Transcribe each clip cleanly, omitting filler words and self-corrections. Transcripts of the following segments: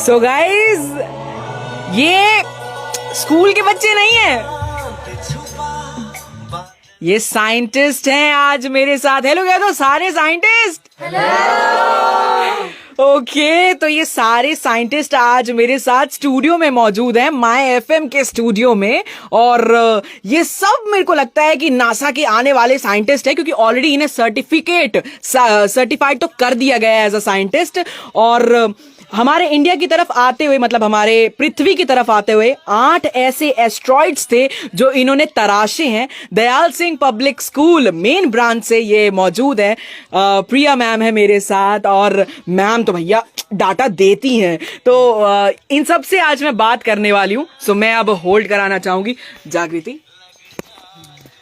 So guys, ये school के बच्चे नहीं हैं, ये साइंटिस्ट हैं आज मेरे साथ। हेलो कह दो सारे साइंटिस्ट। ओके, तो ये सारे साइंटिस्ट आज मेरे साथ स्टूडियो में मौजूद हैं, माय एफएम के स्टूडियो में। और ये सब मेरे को लगता है कि नासा के आने वाले साइंटिस्ट है, क्योंकि ऑलरेडी इन्हें सर्टिफाइड तो कर दिया गया है एज अ साइंटिस्ट। और हमारे इंडिया की तरफ आते हुए, मतलब हमारे पृथ्वी की तरफ आते हुए 8 ऐसे एस्ट्रॉइड्स थे जो इन्होंने तराशे हैं। Dayal Singh public school main branch से ये मौजूद है। प्रिया मैम है मेरे साथ, और मैम तो भैया डाटा देती हैं। तो इन सब से आज मैं बात करने वाली हूं। सो मैं अब होल्ड कराना चाहूंगी जागृति।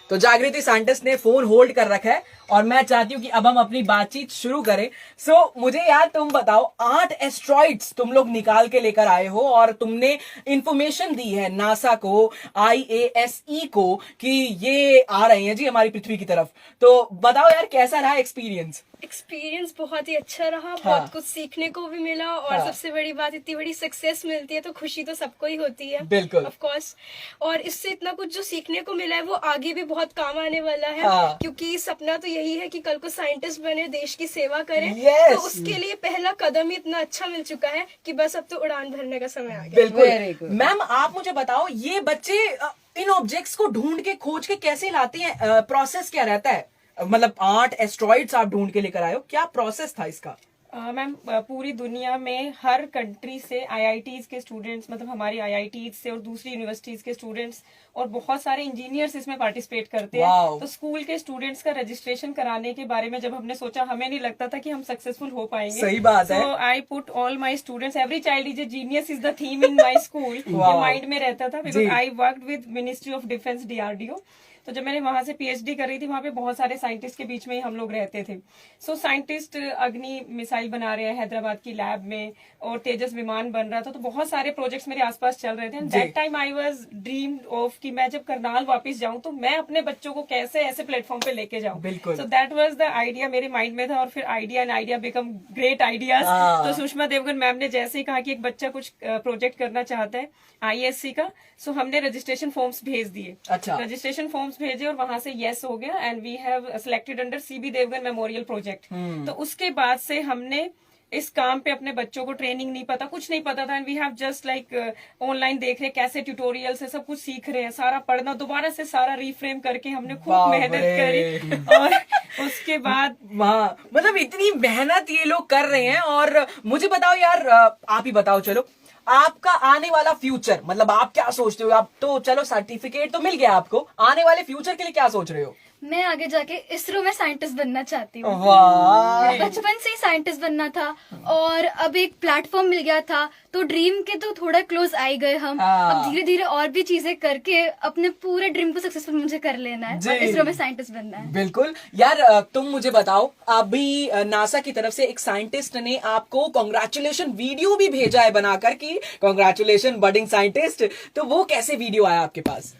तो जागृति साइंटिस्ट ने फोन होल्ड कर रखा है और मैं चाहती हूँ कि अब हम अपनी बातचीत शुरू करें। सो मुझे यार तुम बताओ, 8 एस्ट्रॉइड्स तुम लोग निकाल के लेकर आए हो और तुमने इंफॉर्मेशन दी है नासा को, IASE को, कि ये आ रहे हैं जी हमारी पृथ्वी की तरफ। तो बताओ यार, कैसा रहा एक्सपीरियंस? एक्सपीरियंस बहुत ही अच्छा रहा। बहुत कुछ सीखने को भी मिला, और सबसे बड़ी बात, इतनी बड़ी सक्सेस मिलती है तो खुशी तो सबको ही होती है, बिल्कुल, ऑफ कोर्स। और इससे इतना कुछ जो सीखने को मिला है वो आगे भी बहुत काम आने वाला है। क्योंकि सपना तो यही है कि कल को साइंटिस्ट बने, देश की सेवा करें। तो उसके लिए पहला कदम ही इतना अच्छा मिल चुका है कि बस अब तो उड़ान भरने का समय आ गया। बिल्कुल। मैम आप मुझे बताओ, ये बच्चे इन ऑब्जेक्ट्स को ढूंढ के खोज के कैसे लाते हैं? प्रोसेस क्या रहता है? मतलब 8 एस्ट्रॉइड्स आप ढूंढ के लेकर आए हो, क्या प्रोसेस था इसका? मैम, पूरी दुनिया में हर कंट्री से IITs के स्टूडेंट्स, मतलब हमारी IITs से और दूसरी यूनिवर्सिटीज के स्टूडेंट्स और बहुत सारे इंजीनियर्स इसमें पार्टिसिपेट करते हैं। तो स्कूल के स्टूडेंट्स का रजिस्ट्रेशन कराने के बारे में जब हमने सोचा, हमें नहीं लगता था कि हम सक्सेसफुल हो पाएंगे। सही बात है। So I put all my students, every child is a genius is the theme in my school। ये माइंड में रहता था, because I worked with Ministry of Defense DRDO। तो जब मैंने वहां से PhD कर रही थी, वहां पे बहुत सारे साइंटिस्ट के बीच में ही हम लोग रहते थे। सो साइंटिस्ट अग्नि मिसाइल बना रहे हैं हैदराबाद की लैब में, और तेजस विमान बन रहा था। तो बहुत सारे प्रोजेक्ट्स मेरे आसपास चल रहे थे। That time I was dream of कि मैं जब करनाल वापस जाऊं तो मैं अपने बच्चों को कैसे ऐसे प्लेटफॉर्म पे लेके जाऊं। So that was the idea मेरे माइंड में था। और फिर आइडिया बिकम ग्रेट आइडियाज। तो सुषमा देवगन मैम ने जैसे ही कहा कि एक बच्चा कुछ प्रोजेक्ट करना चाहता है IASE का, सो हमने रजिस्ट्रेशन फॉर्म्स भेज दिए। अच्छा। रजिस्ट्रेशन फॉर्म्स भेजे और वहां से येस हो गया, and we have selected under CB Devgan memorial project. तो उसके बाद से हमने इस काम पे अपने बच्चों को, ट्रेनिंग नहीं पता, कुछ नहीं पता था, and we have just like online देख रहे कैसे ट्यूटोरियल से सब कुछ सीख रहे हैं। सारा पढ़ना, दोबारा से सारा रिफ्रेम करके हमने खूब मेहनत करी। और उसके बाद मतलब इतनी मेहनत ये लोग कर रहे हैं। और मुझे बताओ यार, आप ही बताओ, चलो आपका आने वाला फ्यूचर, मतलब आप क्या सोचते हो? आप तो चलो सर्टिफिकेट तो मिल गया आपको, आने वाले फ्यूचर के लिए क्या सोच रहे हो? मैं आगे जाके इसरो में साइंटिस्ट बनना चाहती हूँ। बचपन से ही साइंटिस्ट बनना था, और अब एक प्लेटफॉर्म मिल गया था तो ड्रीम के तो थोड़ा क्लोज आई गए हम। अब धीरे धीरे और भी चीजें करके अपने पूरे ड्रीम को सक्सेसफुल मुझे कर लेना है, और इसरो में साइंटिस्ट बनना है। बिल्कुल यार, तुम मुझे बताओ, अभी नासा की तरफ से एक साइंटिस्ट ने आपको कॉन्ग्रेचुलेशन वीडियो भी भेजा है बनाकर कि कॉन्ग्रेचुलेशन बडिंग साइंटिस्ट। तो वो कैसे वीडियो आया आपके पास?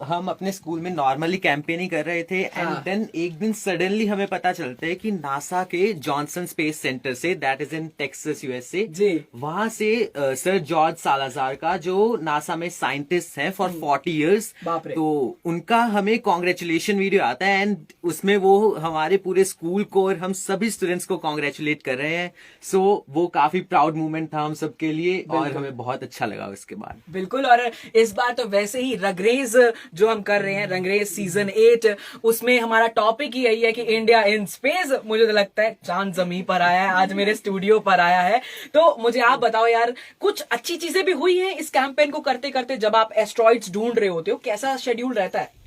हम अपने स्कूल में नॉर्मली कैंपेनिंग कर रहे थे, एंड देन एक दिन सडनली हमें पता चलता है कि नासा के जॉनसन स्पेस सेंटर से, that is in Texas USA, वहां से सर जॉर्ज सालाजार का, जो नासा में साइंटिस्ट हैं फॉर 40 इयर्स, तो उनका हमें कॉन्ग्रेचुलेशन वीडियो आता है, एंड उसमें वो हमारे पूरे स्कूल को और हम सभी स्टूडेंट्स को कॉन्ग्रेचुलेट कर रहे हैं। सो वो काफी प्राउड मोमेंट था हम सबके लिए, और हमें बहुत अच्छा लगा उसके बाद। बिल्कुल। और इस बार तो वैसे ही रंगरेज जो हम कर रहे हैं, रंगरेज सीजन 8, उसमें हमारा टॉपिक ही यही है कि इंडिया इन स्पेस। मुझे तो लगता है चांद जमीन पर आया है, आज मेरे स्टूडियो पर आया है। तो मुझे आप बताओ यार, कुछ अच्छी चीजें भी हुई हैं इस कैंपेन को करते करते? जब आप एस्ट्रॉइड्स ढूंढ रहे होते हो, कैसा शेड्यूल रहता है?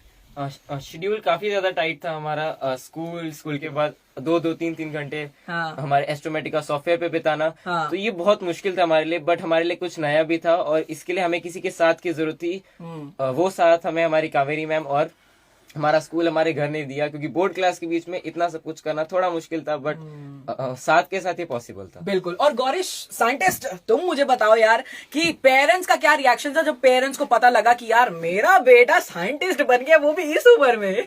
शेड्यूल काफी ज्यादा टाइट था हमारा। स्कूल के बाद 2-3 घंटे हमारे एस्ट्रोमेटिका सॉफ्टवेयर पे बिताना, तो ये बहुत मुश्किल था हमारे लिए, बट हमारे लिए कुछ नया भी था, और इसके लिए हमें किसी के साथ की जरूरत थी। वो साथ हमें हमारी कावेरी मैम और हमारा स्कूल, हमारे घर ने दिया, क्योंकि बोर्ड क्लास के बीच में इतना सब कुछ करना थोड़ा मुश्किल था, बट साथ के साथ ही पॉसिबल था। बिल्कुल। और गौरीश साइंटिस्ट, तुम मुझे बताओ यार कि पेरेंट्स का क्या रिएक्शन था जब पेरेंट्स को पता लगा कि यार मेरा बेटा साइंटिस्ट बन गया, वो भी इस उम्र में?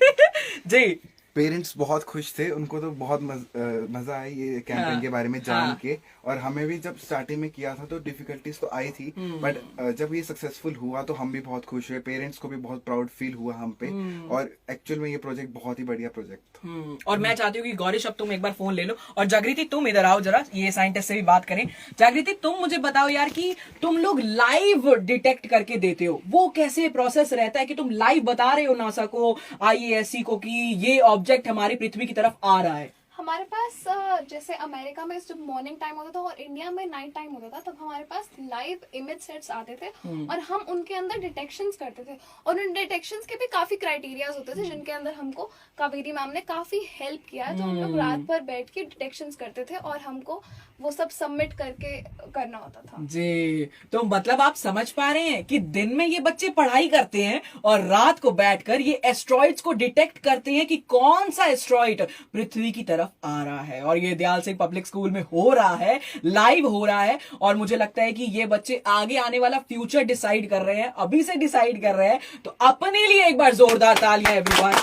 जी पेरेंट्स बहुत खुश थे, उनको तो बहुत मजा आई ये कैंपेन के बारे में जान के। और हमें भी जब स्टार्टिंग में किया था तो डिफिकल्टीज तो आई थी, बट जब ये सक्सेसफुल हुआ तो हम भी बहुत खुश हुए, पेरेंट्स को भी बहुत प्राउड फील हुआ हम पे। और एक्चुअल में ये प्रोजेक्ट बहुत ही बढ़िया प्रोजेक्ट था। और मैं चाहती हूँ कि गौरीश अब तुम एक बार फोन ले लो और जागृति तुम इधर आओ जरा, ये साइंटिस्ट से भी बात करें। जागृति तुम मुझे बताओ यार कि तुम लोग लाइव डिटेक्ट करके देते हो, वो कैसे प्रोसेस रहता है कि तुम लाइव बता रहे हो नासा को, IASC को कि ये ऑब्जेक्ट हमारी पृथ्वी की तरफ आ रहा है? हमारे पास जैसे अमेरिका में जब मॉर्निंग टाइम होता था और इंडिया में नाइट टाइम होता था, तब हमारे पास लाइव इमेज सेट्स आते थे और हम उनके अंदर डिटेक्शंस करते थे। और उन डिटेक्शंस के भी काफी क्राइटेरियाज होते थे जिनके अंदर हमको कावेरी मैम ने काफी हेल्प किया। तो हम लोग रात भर बैठ के डिटेक्शंस करते थे और हमको वो सब सबमिट करके करना होता था। जी, तो मतलब आप समझ पा रहे हैं कि दिन में ये बच्चे पढ़ाई करते हैं और रात को बैठकर ये एस्ट्रॉइड्स को डिटेक्ट करते हैं कि कौन सा एस्ट्रॉइड पृथ्वी की तरफ आ रहा है। और ये दयाल सिंह पब्लिक स्कूल में हो रहा है, लाइव हो रहा है। और मुझे लगता है कि ये बच्चे आगे आने वाला फ्यूचर डिसाइड कर रहे हैं, अभी से डिसाइड कर रहे हैं। तो अपने लिए एक बार जोरदार तालियां एवरीवन,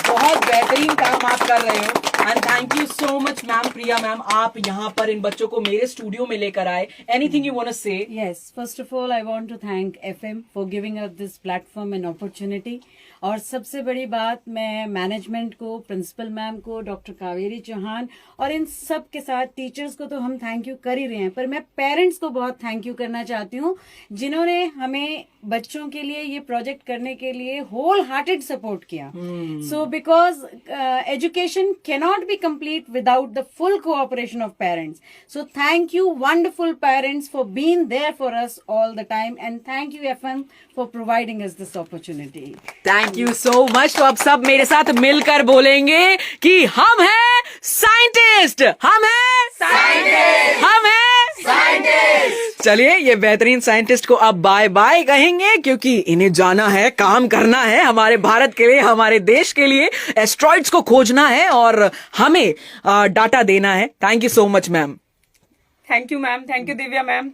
बहुत बेहतरीन काम आप कर रहे हो। And thank you so much ma'am, Priya ma'am, आप यहाँ पर इन बच्चों को मेरे स्टूडियो में लेकर आए। एनीथिंग यू वांट टू से? Yes, first of all, I want to thank FM for giving us this platform and opportunity. और सबसे बड़ी बात, मैं मैनेजमेंट को, प्रिंसिपल मैम को, डॉक्टर कावेरी चौहान और इन सब के साथ टीचर्स को तो हम थैंक यू कर ही रहे हैं, पर मैं पेरेंट्स को बहुत थैंक यू करना चाहती हूँ जिन्होंने हमें बच्चों के लिए ये प्रोजेक्ट करने के लिए होल हार्टेड सपोर्ट किया। So because education cannot be complete without the full cooperation of parents. So thank you wonderful parents for being there for us all the time, and thank you FM for providing us this opportunity. Thank you so much. तो अब सब मेरे साथ मिलकर बोलेंगे कि हम हैं साइंटिस्ट, हम हैं साइंटिस्ट, हम हैं साइंटिस्ट। चलिए ये बेहतरीन साइंटिस्ट को अब बाय बाय कहेंगे, क्योंकि इन्हें जाना है, काम करना है हमारे भारत के लिए, हमारे देश के लिए। एस्ट्रॉइड्स को खोजना है और हमें डाटा देना है। Thank you so much ma'am. Thank you ma'am, thank you Divya ma'am.